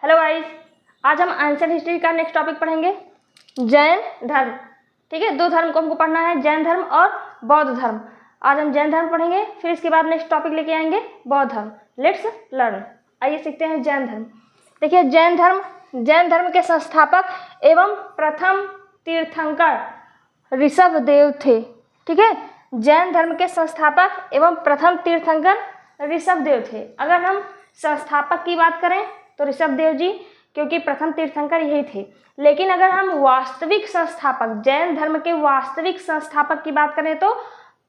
Hello guys, आज हम ancient history का नेक्स्ट टॉपिक पढ़ेंगे, जैन धर्म। ठीक है, दो धर्म को हमको पढ़ना है, जैन धर्म और बौद्ध धर्म। आज हम जैन धर्म पढ़ेंगे, फिर इसके बाद नेक्स्ट टॉपिक लेके आएंगे बौद्ध धर्म। Let's learn. आइए सीखते हैं जैन धर्म। देखिए, जैन धर्म के संस्थापक एवं प्रथम तीर्थंकर ऋषभ देव थे। ठीक है, जैन धर्म के संस्थापक एवं प्रथम तीर्थंकर ऋषभ देव थे। अगर हम संस्थापक की बात करें तो ऋषभ देव जी, क्योंकि प्रथम तीर्थंकर यही थे। लेकिन अगर हम वास्तविक संस्थापक, जैन धर्म के वास्तविक संस्थापक की बात करें तो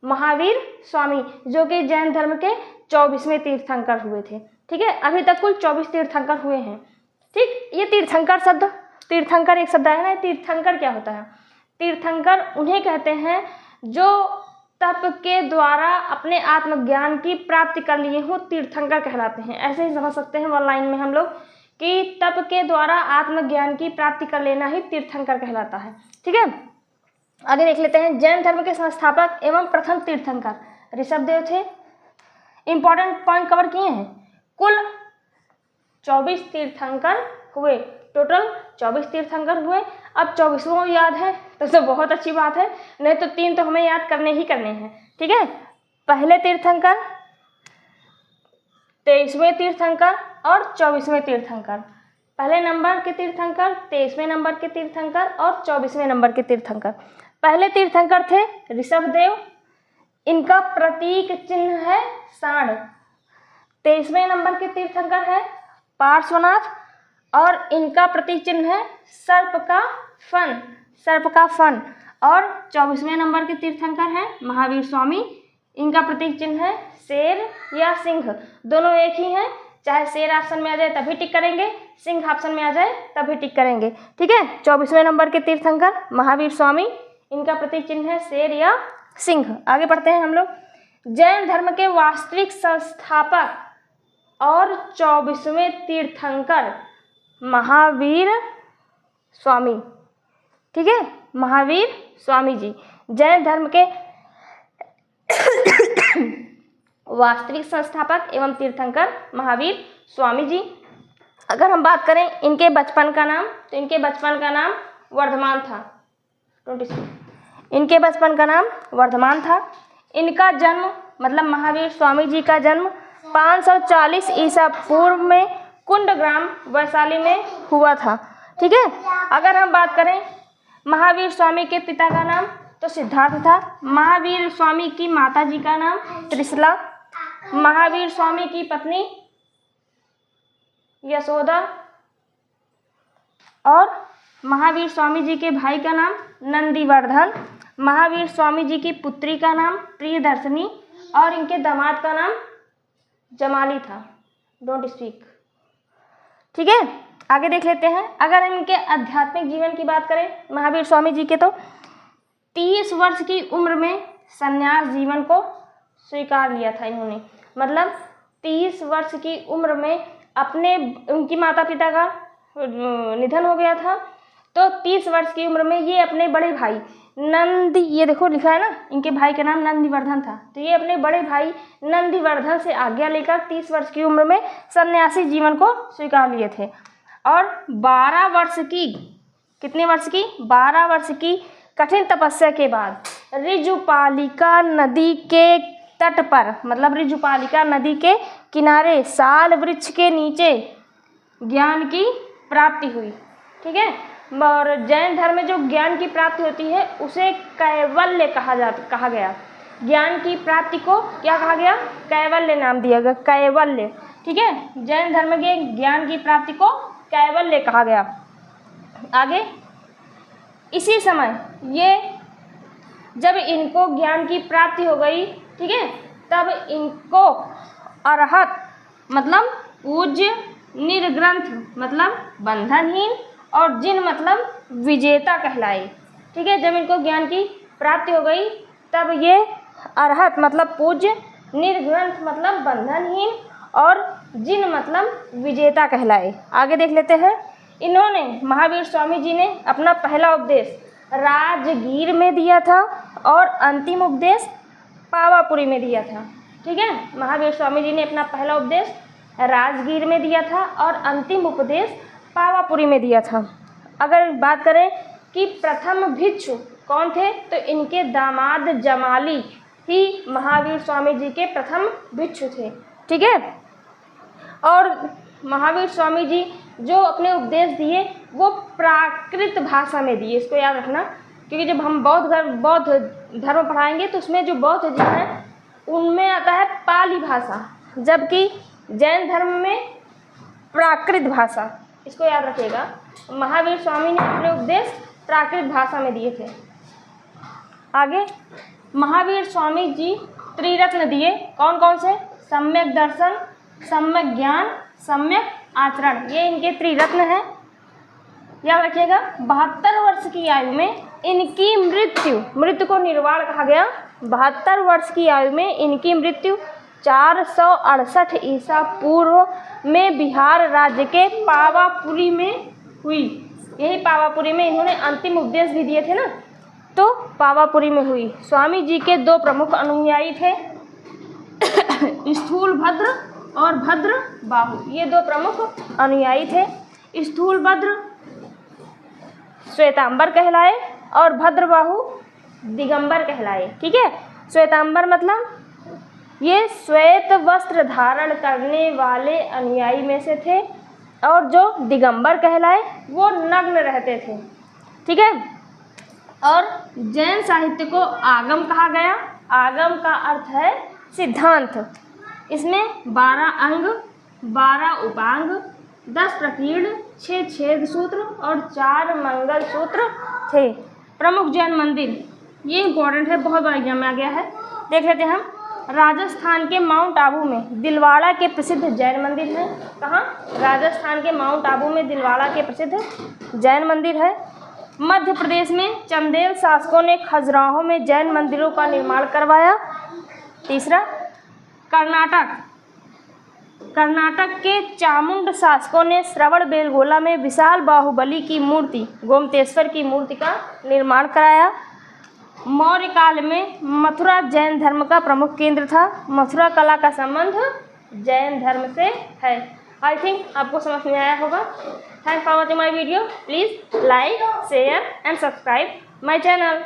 महावीर स्वामी, जो कि जैन धर्म के 24वें तीर्थंकर हुए थे। ठीक है, अभी तक कुल 24 तीर्थंकर हुए हैं। ठीक, ये तीर्थंकर शब्द, तीर्थंकर एक शब्द है ना। तीर्थंकर क्या होता है? तीर्थंकर उन्हें कहते हैं जो तप के द्वारा अपने आत्मज्ञान की प्राप्ति कर लिए हो, तीर्थंकर कहलाते हैं। ऐसे ही समझ सकते हैं ऑनलाइन में हम लोग कि तप के द्वारा आत्मज्ञान की प्राप्ति कर लेना ही तीर्थंकर कहलाता है। ठीक है, आगे देख लेते हैं। जैन धर्म के संस्थापक एवं प्रथम तीर्थंकर ऋषभ देव थे। इंपॉर्टेंट पॉइंट कवर किए हैं। कुल 24 तीर्थंकर हुए, टोटल 24 तीर्थंकर हुए। अब 24वां याद है तो बहुत अच्छी बात है, नहीं तो 3 तो हमें याद करने ही करने हैं। ठीक है, पहले तीर्थंकर, 23वें तीर्थंकर और 24वें तीर्थंकर। पहले नंबर के तीर्थंकर, 23वें नंबर के तीर्थंकर और 24वें नंबर के तीर्थंकर। पहले तीर्थंकर थे ऋषभ देव, इनका प्रतीक चिन्ह है सांड। 23वें नंबर के तीर्थंकर है पार्श्वनाथ और इनका प्रतीक चिन्ह है सर्प का फन। और 24वें नंबर के तीर्थंकर हैं महावीर स्वामी, इनका प्रतीक चिन्ह है शेर या सिंह। दोनों एक ही हैं, चाहे शेर ऑप्शन में आ जाए तभी टिक करेंगे, सिंह ऑप्शन में आ जाए तभी टिक करेंगे। ठीक है, 24वें नंबर के तीर्थंकर महावीर स्वामी, इनका प्रतीक चिन्ह है शेर या सिंह। आगे बढ़ते हैं हम लोग। जैन धर्म के वास्तविक संस्थापक और 24वें तीर्थंकर महावीर स्वामी। ठीक है, महावीर स्वामी जी जैन धर्म के वास्तविक संस्थापक एवं तीर्थंकर महावीर स्वामी जी। अगर हम बात करें इनके बचपन का नाम, तो इनके बचपन का नाम वर्धमान था। 26 इनके बचपन का नाम वर्धमान था। इनका जन्म, मतलब महावीर स्वामी जी का जन्म 540 ईसा पूर्व में कुंडग्राम वैशाली में हुआ था। ठीक है, अगर हम बात करें महावीर स्वामी के पिता का नाम तो सिद्धार्थ था। महावीर स्वामी की माता जी का नाम त्रिशला। महावीर स्वामी की पत्नी यशोदा और महावीर स्वामी जी के भाई का नाम नंदीवर्धन। महावीर स्वामी जी की पुत्री का नाम प्रियदर्शनी और इनके दामाद का नाम जमाली था। Don't speak. ठीक है, आगे देख लेते हैं। अगर इनके आध्यात्मिक जीवन की बात करें महावीर स्वामी जी के, तो 30 वर्ष की उम्र में संन्यास जीवन को स्वीकार लिया था इन्होंने। मतलब 30 वर्ष की उम्र में उनकी माता पिता का निधन हो गया था, तो 30 वर्ष की उम्र में ये अपने बड़े भाई नंदी, ये देखो लिखा है ना, इनके भाई का नाम नंदीवर्धन था, तो ये अपने बड़े भाई नंदीवर्धन से आज्ञा लेकर 30 वर्ष की उम्र में सन्यासी जीवन को स्वीकार लिए थे। और 12 वर्ष की, कितने वर्ष की? 12 वर्ष की कठिन तपस्या के बाद ऋजुपालिका नदी के तट पर, मतलब ऋजुपालिका नदी के किनारे साल वृक्ष के नीचे ज्ञान की प्राप्ति हुई। ठीक है, और जैन धर्म में जो ज्ञान की प्राप्ति होती है उसे कैवल्य कहा गया। ज्ञान की प्राप्ति को क्या कहा गया? कैवल्य नाम दिया गया, कैवल्य। ठीक है, जैन धर्म के ज्ञान की प्राप्ति को कैवल्य कहा गया। आगे, इसी समय ये जब इनको ज्ञान की प्राप्ति हो गई, ठीक है, तब इनको अरहत मतलब पूज्य, निर्ग्रंथ मतलब बंधनहीन और जिन मतलब विजेता कहलाए। ठीक है, जब इनको ज्ञान की प्राप्ति हो गई तब ये अरहत मतलब पूज्य, निर्ग्रंथ मतलब बंधनहीन और जिन मतलब विजेता कहलाए। आगे देख लेते हैं। इन्होंने, महावीर स्वामी जी ने अपना पहला उपदेश राजगीर में दिया था और अंतिम उपदेश पावापुरी में दिया था। ठीक है, महावीर स्वामी जी ने अपना पहला उपदेश राजगीर में दिया था और अंतिम उपदेश पावापुरी में दिया था। अगर बात करें कि प्रथम भिक्षु कौन थे, तो इनके दामाद जमाली ही महावीर स्वामी जी के प्रथम भिक्षु थे। ठीक है। और महावीर स्वामी जी जो अपने उपदेश दिए वो प्राकृत भाषा में दिए, इसको याद रखना, क्योंकि जब हम बौद्ध धर्म पढ़ाएंगे तो उसमें जो बौद्ध जी हैं उनमें आता है पाली भाषा, जबकि जैन धर्म में प्राकृत भाषा। इसको याद रखिएगा, महावीर स्वामी ने अपने उपदेश प्राकृत भाषा में दिए थे। आगे महावीर स्वामी जी त्रिरत्न दिए, कौन कौन से? सम्यक दर्शन, सम्यक ज्ञान, सम्यक आचरण, ये इनके त्रिरत्न हैं। याद रखिएगा। 72 वर्ष की आयु में इनकी मृत्यु को निर्वाण कहा गया। 72 वर्ष की आयु में इनकी मृत्यु 468 ईसा पूर्व में बिहार राज्य के पावापुरी में हुई। यही पावापुरी में इन्होंने अंतिम उपदेश भी दिए थे ना, तो पावापुरी में हुई। स्वामी जी के दो प्रमुख अनुयायी थे, स्थूल भद्र और भद्र बाहु, ये दो प्रमुख अनुयायी थे। स्थूल भद्र श्वेतांबर कहलाए और भद्रबाहु दिगंबर कहलाए। ठीक है। श्वेतांबर मतलब ये श्वेत वस्त्र धारण करने वाले अनुयायी में से थे, और जो दिगंबर कहलाए वो नग्न रहते थे। ठीक है। और जैन साहित्य को आगम कहा गया। आगम का अर्थ है सिद्धांत। इसमें 12 अंग, 12 उपांग, 10 प्रकीर्ण, 6 छेद सूत्र और 4 मंगल सूत्र थे। प्रमुख जैन मंदिर, ये इम्पोर्टेंट है, बहुत बार एग्जाम में आ गया है, देख लेते हैं हम। राजस्थान के माउंट आबू में दिलवाड़ा के प्रसिद्ध जैन मंदिर है। कहाँ? राजस्थान के माउंट आबू में दिलवाड़ा के प्रसिद्ध जैन मंदिर है। मध्य प्रदेश में चंदेल शासकों ने खजुराहो में जैन मंदिरों का निर्माण करवाया। तीसरा, कर्नाटक के चामुंड शासकों ने श्रवण बेलगोला में विशाल बाहुबली की मूर्ति, गोमतेश्वर की मूर्ति का निर्माण कराया। मौर्य काल में मथुरा जैन धर्म का प्रमुख केंद्र था। मथुरा कला का संबंध जैन धर्म से है। आई थिंक आपको समझ में आया होगा। Thanks for watching my video. Please like, share and subscribe my channel.